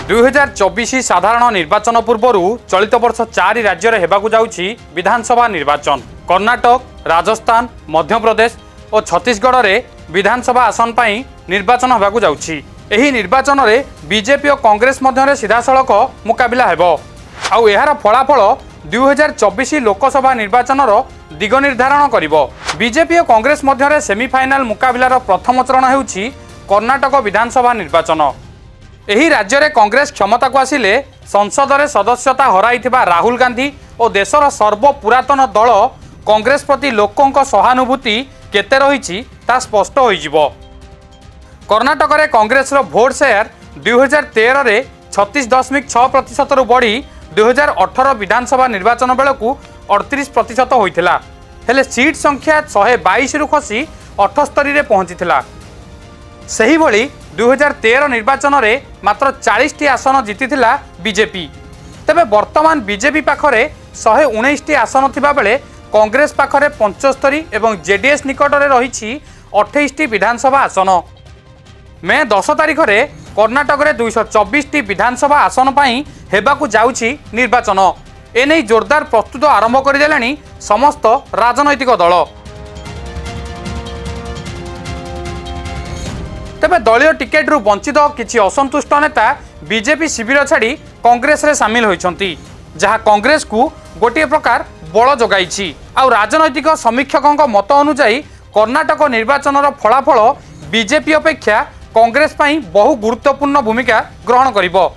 2024 साधारण निर्वाचन पूर्व चलित वर्ष 4 राज्य में होगा जाउछि विधानसभा निर्वाचन। कर्णाटक, राजस्थान, मध्य प्रदेश और छत्तीसगढ़ में विधानसभा आसन पर निर्वाचन होगा जाउछि। एही निर्वाचन में बीजेपी और कांग्रेस मध्य सीधासलख मुकाबिला हेबो। आउ एहार फलाफल 2024 लोकसभा निर्वाचन दिग निर्धारण करिवो। बीजेपी और कांग्रेस मध्य सेमिफाइनाल मुकाबिलार प्रथम चरण हेउछि कर्णाटक विधानसभा निर्वाचन। एही राज्य में कांग्रेस क्षमता को आसिले संसद में सदस्यता हराइथिबा राहुल गांधी और देशर सर्वपुरातन दल कांग्रेस प्रति लोकों सहानुभूति केते रहिछि ता स्पष्ट होइजिवो। कर्णाटक में कांग्रेस भोट शेयर 2013 रे 36.6% रु बढ़ी 2018 विधानसभा निर्वाचन बेलू 38% होइथिला। हेले सीट संख्या 122 रु खसी 78 रे पहुंचीथिला। सही भली 2013 निर्वाचन में मात्र 40 आसन जीतिथिला बीजेपी। तेबे वर्तमान बीजेपी पाखरे 119 आसन थिबा बेले कांग्रेस पाखरे 75 एवं जेडीएस निकट में रही 28 विधानसभा आसन। मे 10 तारिख में कर्णाटक में 224 विधानसभा आसन पर हेबाकु जाउछि निर्वाचन। एने जोरदार प्रस्तुत आरंभ करदेलानी समस्त राजनैतिक दल। तेबे दलीय टिकेट रु वंचित किछि असंतुष्ट नेता बीजेपी शिविर छाड़ी कांग्रेस रे सामिल होइछंती, जहां कांग्रेस को गोटे प्रकार बल जोगाइछि। आउ राजनैतिक समीक्षकों मत अनुसार कर्णाटक निर्वाचन फलाफल बीजेपी अपेक्षा कांग्रेस पई बहु गुरुत्वपूर्ण भूमिका ग्रहण करिवो।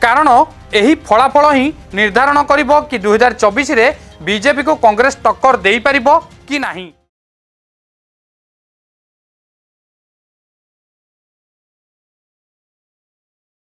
कारण एही फलाफल ही निर्धारण करिवो कि 2024 रे बीजेपी को कांग्रेस टक्कर देई परिबो कि नाही।